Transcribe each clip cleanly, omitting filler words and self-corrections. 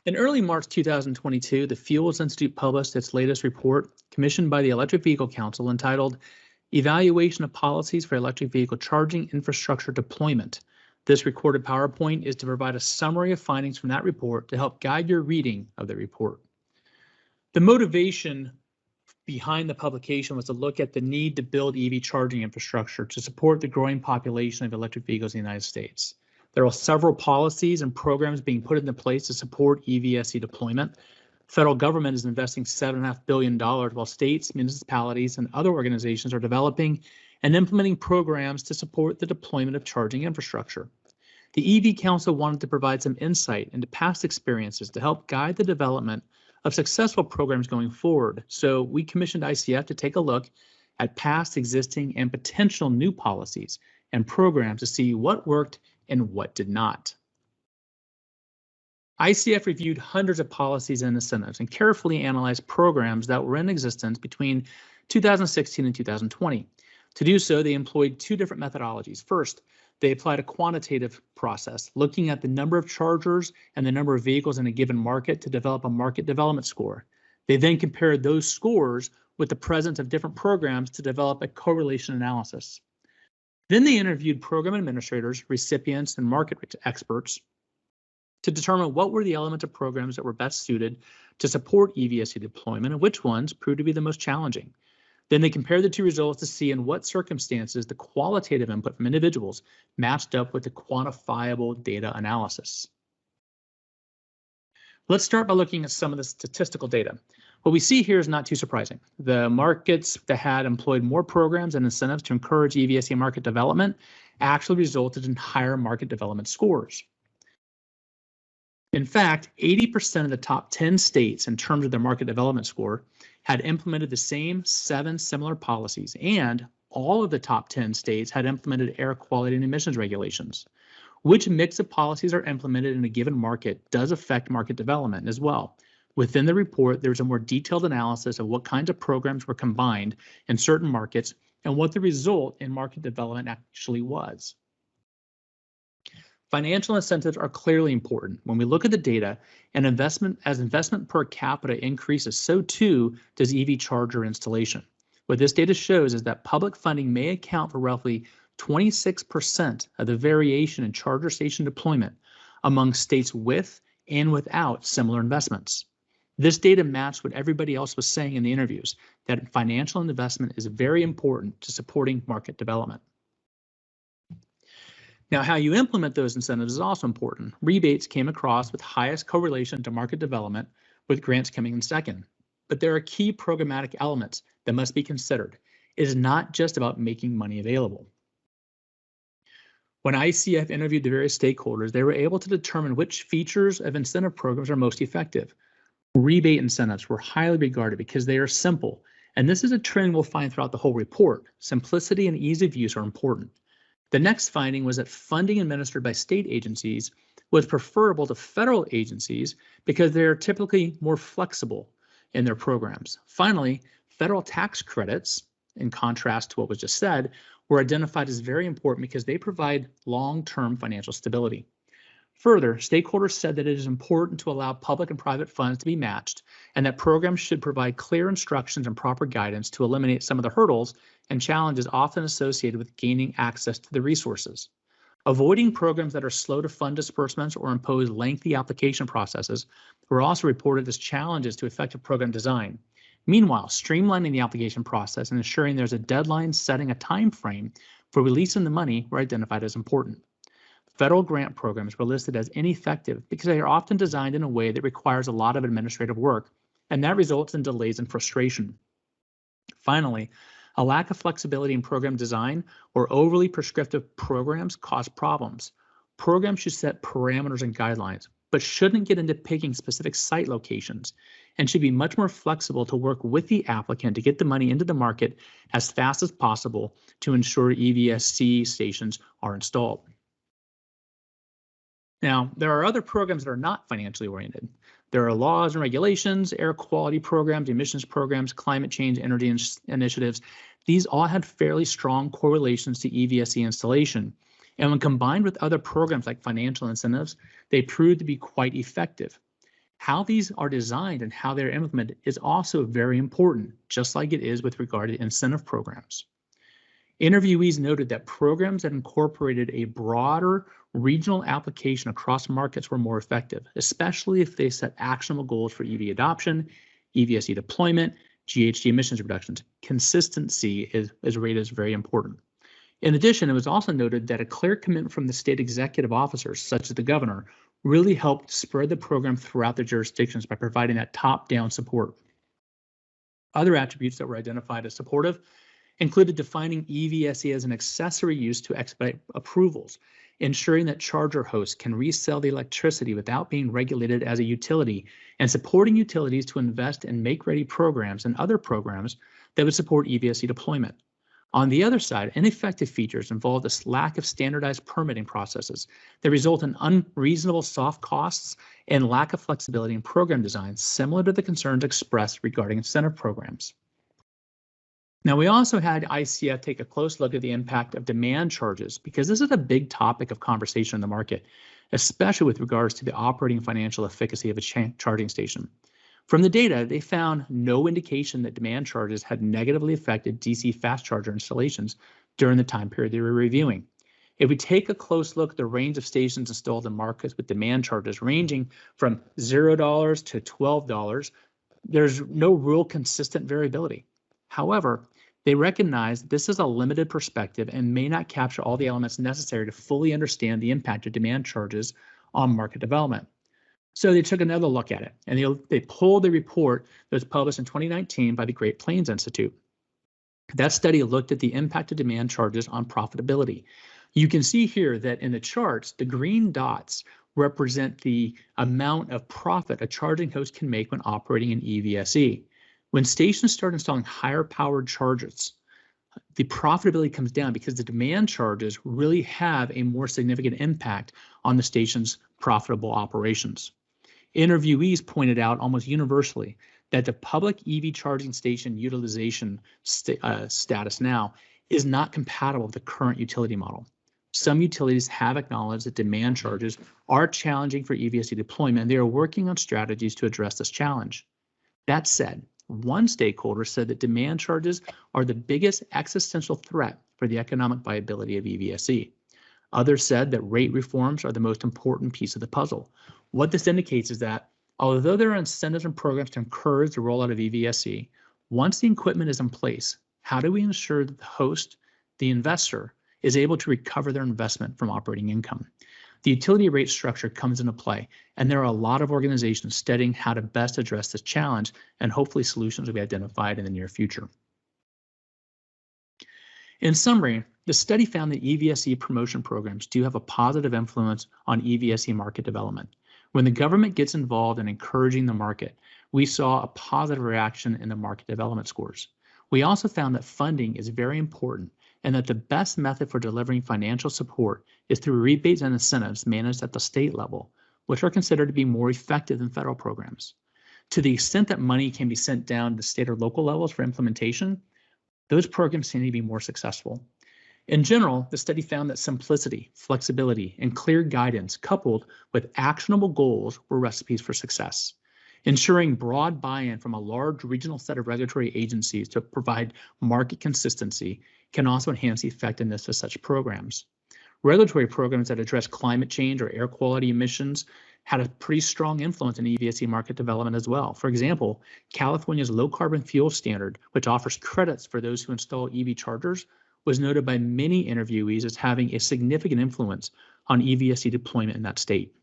In early March 2022, the Fuels Institute published its latest report commissioned by the Electric Vehicle Council entitled Evaluation of Policies for Electric Vehicle Charging Infrastructure Deployment. This recorded PowerPoint is to provide a summary of findings from that report to help guide your reading of the report. The motivation behind the publication was to look at the need to build EV charging infrastructure to support the growing population of electric vehicles in the United States. There are several policies and programs being put into place to support EVSE deployment. Federal government is investing $7.5 billion, while states, municipalities, and other organizations are developing and implementing programs to support the deployment of charging infrastructure. The EV Council wanted to provide some insight into past experiences to help guide the development of successful programs going forward. So we commissioned ICF to take a look at past, existing, and potential new policies and programs to see what worked and what did not. ICF reviewed hundreds of policies and incentives and carefully analyzed programs that were in existence between 2016 and 2020. To do so, they employed two different methodologies. First, they applied a quantitative process, looking at the number of chargers and the number of vehicles in a given market to develop a market development score. They then compared those scores with the presence of different programs to develop a correlation analysis. Then they interviewed program administrators, recipients, and market experts to determine what were the elements of programs that were best suited to support EVSE deployment and which ones proved to be the most challenging. Then they compared the two results to see in what circumstances the qualitative input from individuals matched up with the quantifiable data analysis. Let's start by looking at some of the statistical data. What we see here is not too surprising. The markets that had employed more programs and incentives to encourage EVSE market development actually resulted in higher market development scores. In fact, 80% of the top 10 states in terms of their market development score had implemented the same 7 similar policies, and all of the top 10 states had implemented air quality and emissions regulations. Which mix of policies are implemented in a given market does affect market development as well. Within the report, there's a more detailed analysis of what kinds of programs were combined in certain markets and what the result in market development actually was. Financial incentives are clearly important. When we look at the data, and investment per capita increases, so too does EV charger installation. What this data shows is that public funding may account for roughly 26% of the variation in charger station deployment among states with and without similar investments. This data matched what everybody else was saying in the interviews, that financial investment is very important to supporting market development. Now, how you implement those incentives is also important. Rebates came across with highest correlation to market development, with grants coming in second. But there are key programmatic elements that must be considered. It is not just about making money available. When ICF interviewed the various stakeholders, they were able to determine which features of incentive programs are most effective. Rebate incentives were highly regarded because they are simple, and this is a trend we'll find throughout the whole report. Simplicity and ease of use are important. The next finding was that funding administered by state agencies was preferable to federal agencies because they are typically more flexible in their programs. Finally, federal tax credits, in contrast to what was just said, were identified as very important because they provide long-term financial stability. Further, stakeholders said that it is important to allow public and private funds to be matched, and that programs should provide clear instructions and proper guidance to eliminate some of the hurdles and challenges often associated with gaining access to the resources. Avoiding programs that are slow to fund disbursements or impose lengthy application processes were also reported as challenges to effective program design. Meanwhile, streamlining the application process and ensuring there's a deadline setting a time frame for releasing the money were identified as important. Federal grant programs were listed as ineffective because they are often designed in a way that requires a lot of administrative work, and that results in delays and frustration. Finally, a lack of flexibility in program design or overly prescriptive programs cause problems. Programs should set parameters and guidelines, but shouldn't get into picking specific site locations, and should be much more flexible to work with the applicant to get the money into the market as fast as possible to ensure EVSE stations are installed. Now, there are other programs that are not financially oriented. There are laws and regulations, air quality programs, emissions programs, climate change, energy initiatives These all had fairly strong correlations to EVSE installation, and when combined with other programs like financial incentives, they proved to be quite effective. How these are designed and how they're implemented is also very important, just like it is with regard to incentive programs. Interviewees noted that programs that incorporated a broader regional application across markets were more effective, especially if they set actionable goals for EV adoption, EVSE deployment, GHG emissions reductions. Consistency is rated as very important. In addition, it was also noted that a clear commitment from the state executive officers, such as the governor, really helped spread the program throughout the jurisdictions by providing that top-down support. Other attributes that were identified as supportive included defining EVSE as an accessory use to expedite approvals, ensuring that charger hosts can resell the electricity without being regulated as a utility, and supporting utilities to invest in make-ready programs and other programs that would support EVSE deployment. On the other side, ineffective features involve this lack of standardized permitting processes that result in unreasonable soft costs and lack of flexibility in program design, similar to the concerns expressed regarding incentive programs. Now, we also had ICF take a close look at the impact of demand charges, because this is a big topic of conversation in the market, especially with regards to the operating financial efficacy of a charging station. From the data, they found no indication that demand charges had negatively affected DC fast charger installations during the time period they were reviewing. If we take a close look at the range of stations installed in markets with demand charges ranging from $0 to $12, there's no real consistent variability. However, they recognize that this is a limited perspective and may not capture all the elements necessary to fully understand the impact of demand charges on market development. So they took another look at it, and they pulled the report that was published in 2019 by the Great Plains Institute. That study looked at the impact of demand charges on profitability. You can see here that in the charts, the green dots represent the amount of profit a charging host can make when operating an EVSE. When stations start installing higher powered chargers, the profitability comes down because the demand charges really have a more significant impact on the station's profitable operations. Interviewees pointed out almost universally that the public EV charging station utilization status now is not compatible with the current utility model. Some utilities have acknowledged that demand charges are challenging for EVSE deployment, and they are working on strategies to address this challenge. That said, one stakeholder said that demand charges are the biggest existential threat for the economic viability of EVSE. Others said that rate reforms are the most important piece of the puzzle. What this indicates is that although there are incentives and programs to encourage the rollout of EVSE, once the equipment is in place, how do we ensure that the host, the investor, is able to recover their investment from operating income? The utility rate structure comes into play, and there are a lot of organizations studying how to best address this challenge, and hopefully solutions will be identified in the near future. In summary, the study found that EVSE promotion programs do have a positive influence on EVSE market development. When the government gets involved in encouraging the market, we saw a positive reaction in the market development scores. We also found that funding is very important, and that the best method for delivering financial support is through rebates and incentives managed at the state level, which are considered to be more effective than federal programs. To the extent that money can be sent down to state or local levels for implementation, those programs seem to be more successful. In general, the study found that simplicity, flexibility, and clear guidance coupled with actionable goals were recipes for success. Ensuring broad buy-in from a large regional set of regulatory agencies to provide market consistency can also enhance the effectiveness of such programs. Regulatory programs that address climate change or air quality emissions had a pretty strong influence in EVSE market development as well. For example, California's low carbon fuel standard, which offers credits for those who install EV chargers, was noted by many interviewees as having a significant influence on EVSE deployment in that state.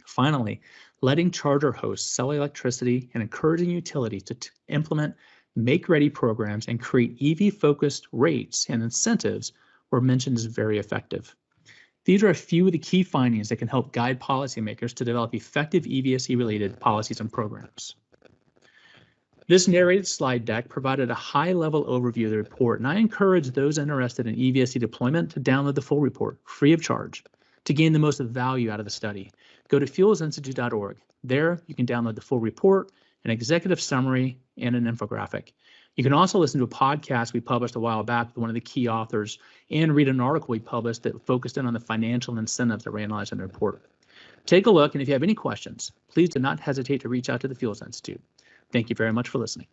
Finally, letting charger hosts sell electricity and encouraging utilities to implement make-ready programs and create EV-focused rates and incentives were mentioned as very effective. These are a few of the key findings that can help guide policymakers to develop effective EVSE-related policies and programs. This narrated slide deck provided a high-level overview of the report, and I encourage those interested in EVSE deployment to download the full report, free of charge, to gain the most value out of the study. Go to fuelsinstitute.org. There, you can download the full report, an executive summary, and an infographic. You can also listen to a podcast we published a while back with one of the key authors and read an article we published that focused in on the financial incentives that were analyzed in the report. Take a look, and if you have any questions, please do not hesitate to reach out to the Fuels Institute. Thank you very much for listening.